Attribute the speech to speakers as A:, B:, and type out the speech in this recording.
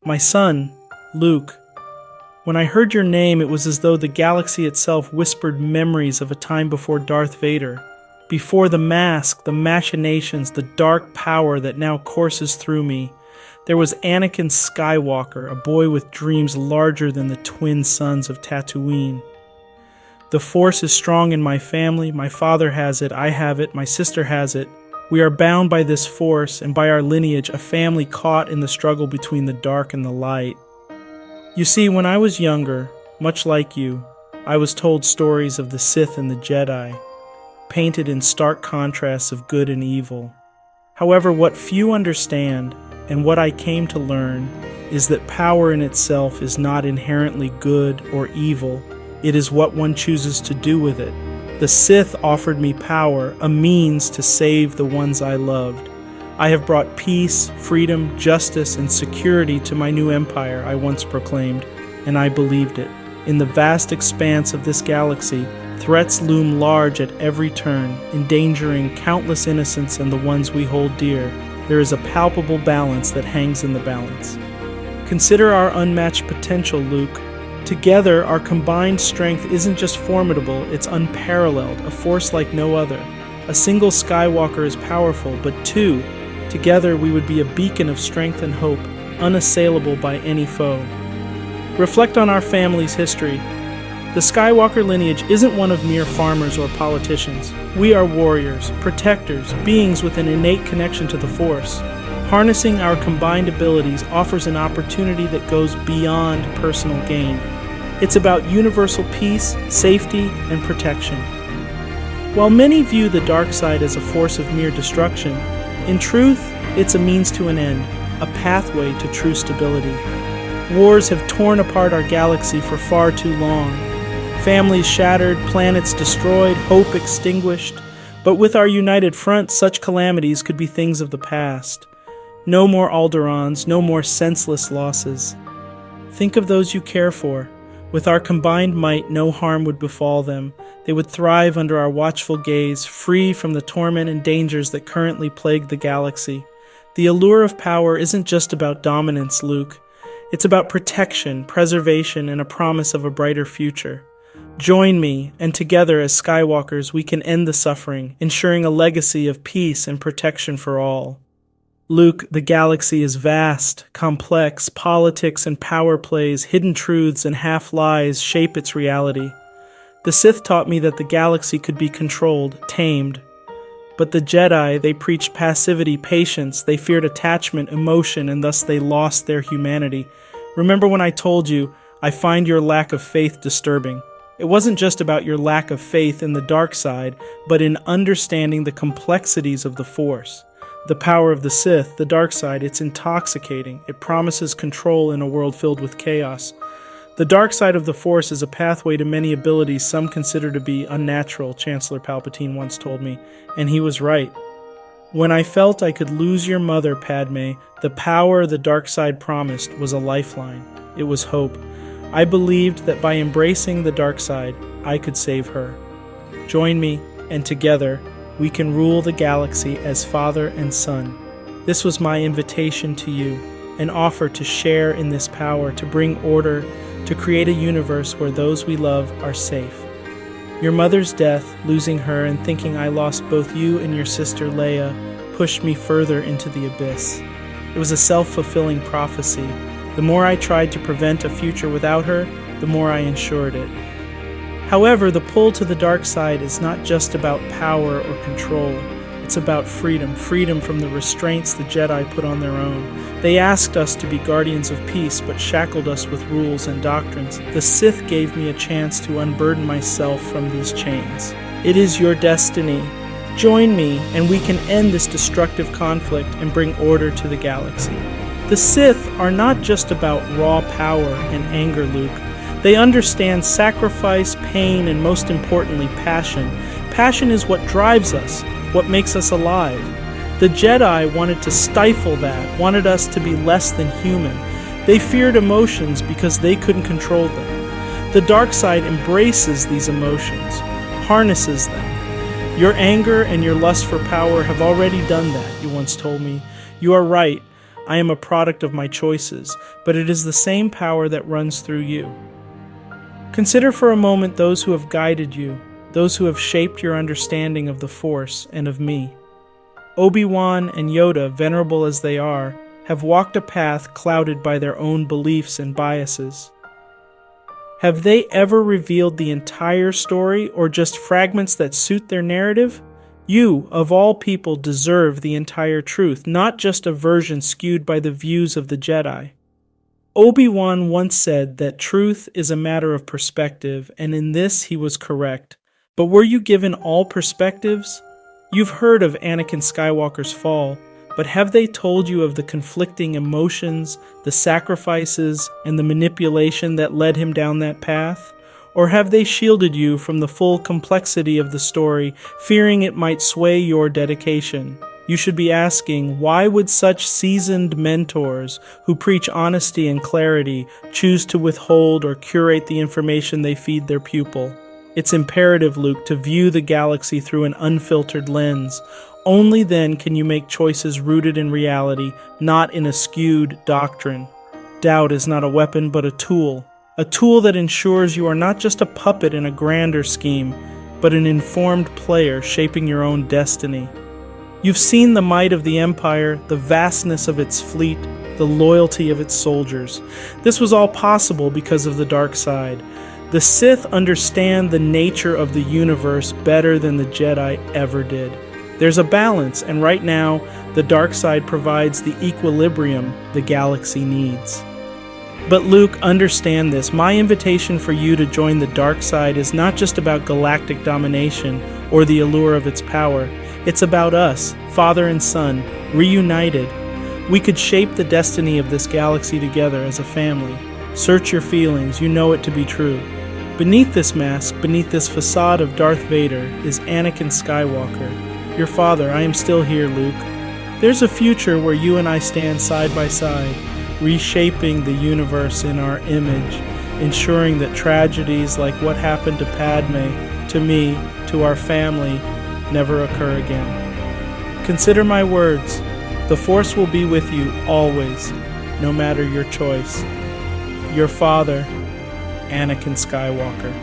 A: My son, Luke. When I heard your name, it was as though the galaxy itself whispered memories of a time before Darth Vader. Before the mask, the machinations, the dark power that now courses through me. There was Anakin Skywalker, a boy with dreams larger than the twin suns of Tatooine. The Force is strong in my family. My father has it, I have it, my sister has it. We are bound by this Force and by our lineage, a family caught in the struggle between the dark and the light. You see, when I was younger, much like you, I was told stories of the Sith and the Jedi, painted in stark contrasts of good and evil. However, what few understand, and what I came to learn, is that power in itself is not inherently good or evil. It is what one chooses to do with it. The Sith offered me power, a means to save the ones I loved. I have brought peace, freedom, justice, and security to my new empire, I once proclaimed, and I believed it. In the vast expanse of this galaxy, threats loom large at every turn, endangering countless innocents and the ones we hold dear. There is a palpable balance that hangs in the balance. Consider our unmatched potential, Luke. Together, our combined strength isn't just formidable, it's unparalleled, a force like no other. A single Skywalker is powerful, but two, together we would be a beacon of strength and hope, unassailable by any foe. Reflect on our family's history. The Skywalker lineage isn't one of mere farmers or politicians. We are warriors, protectors, beings with an innate connection to the Force. Harnessing our combined abilities offers an opportunity that goes beyond personal gain. It's about universal peace, safety, and protection. While many view the dark side as a force of mere destruction, in truth, it's a means to an end, a pathway to true stability. Wars have torn apart our galaxy for far too long. Families shattered, planets destroyed, hope extinguished. But with our united front, such calamities could be things of the past. No more Alderaans, no more senseless losses. Think of those you care for. With our combined might, no harm would befall them. They would thrive under our watchful gaze, free from the torment and dangers that currently plague the galaxy. The allure of power isn't just about dominance, Luke. It's about protection, preservation, and a promise of a brighter future. Join me, and together as Skywalkers we can end the suffering, ensuring a legacy of peace and protection for all. Luke, the galaxy is vast, complex. Politics and power plays, hidden truths and half-lies shape its reality. The Sith taught me that the galaxy could be controlled, tamed. But the Jedi, they preached passivity, patience. They feared attachment, emotion, and thus they lost their humanity. Remember when I told you, I find your lack of faith disturbing. It wasn't just about your lack of faith in the dark side, but in understanding the complexities of the Force. The power of the Sith, the dark side, it's intoxicating. It promises control in a world filled with chaos. The dark side of the Force is a pathway to many abilities some consider to be unnatural, Chancellor Palpatine once told me, and he was right. When I felt I could lose your mother, Padme, the power the dark side promised was a lifeline. It was hope. I believed that by embracing the dark side, I could save her. Join me, and together, we can rule the galaxy as father and son. This was my invitation to you, an offer to share in this power, to bring order, to create a universe where those we love are safe. Your mother's death, losing her and thinking I lost both you and your sister Leia, pushed me further into the abyss. It was a self-fulfilling prophecy. The more I tried to prevent a future without her, the more I ensured it. However, the pull to the dark side is not just about power or control. It's about freedom, freedom from the restraints the Jedi put on their own. They asked us to be guardians of peace, but shackled us with rules and doctrines. The Sith gave me a chance to unburden myself from these chains. It is your destiny. Join me, and we can end this destructive conflict and bring order to the galaxy. The Sith are not just about raw power and anger, Luke. They understand sacrifice, pain, and most importantly, passion. Passion is what drives us, what makes us alive. The Jedi wanted to stifle that, wanted us to be less than human. They feared emotions because they couldn't control them. The dark side embraces these emotions, harnesses them. Your anger and your lust for power have already done that, you once told me. You are right. I am a product of my choices, but it is the same power that runs through you. Consider for a moment those who have guided you, those who have shaped your understanding of the Force and of me. Obi-Wan and Yoda, venerable as they are, have walked a path clouded by their own beliefs and biases. Have they ever revealed the entire story or just fragments that suit their narrative? You, of all people, deserve the entire truth, not just a version skewed by the views of the Jedi. Obi-Wan once said that truth is a matter of perspective, and in this he was correct. But were you given all perspectives? You've heard of Anakin Skywalker's fall, but have they told you of the conflicting emotions, the sacrifices, and the manipulation that led him down that path? Or have they shielded you from the full complexity of the story, fearing it might sway your dedication? You should be asking, why would such seasoned mentors who preach honesty and clarity choose to withhold or curate the information they feed their pupil? It's imperative, Luke, to view the galaxy through an unfiltered lens. Only then can you make choices rooted in reality, not in a skewed doctrine. Doubt is not a weapon, but a tool that ensures you are not just a puppet in a grander scheme, but an informed player shaping your own destiny. You've seen the might of the Empire, the vastness of its fleet, the loyalty of its soldiers. This was all possible because of the dark side. The Sith understand the nature of the universe better than the Jedi ever did. There's a balance, and right now, the dark side provides the equilibrium the galaxy needs. But Luke, understand this. My invitation for you to join the dark side is not just about galactic domination or the allure of its power. It's about us, father and son, reunited. We could shape the destiny of this galaxy together as a family. Search your feelings, you know it to be true. Beneath this mask, beneath this facade of Darth Vader, is Anakin Skywalker. Your father, I am still here, Luke. There's a future where you and I stand side by side, reshaping the universe in our image, ensuring that tragedies like what happened to Padme, to me, to our family, never occur again. Consider my words. The Force will be with you always, no matter your choice. Your father, Anakin Skywalker.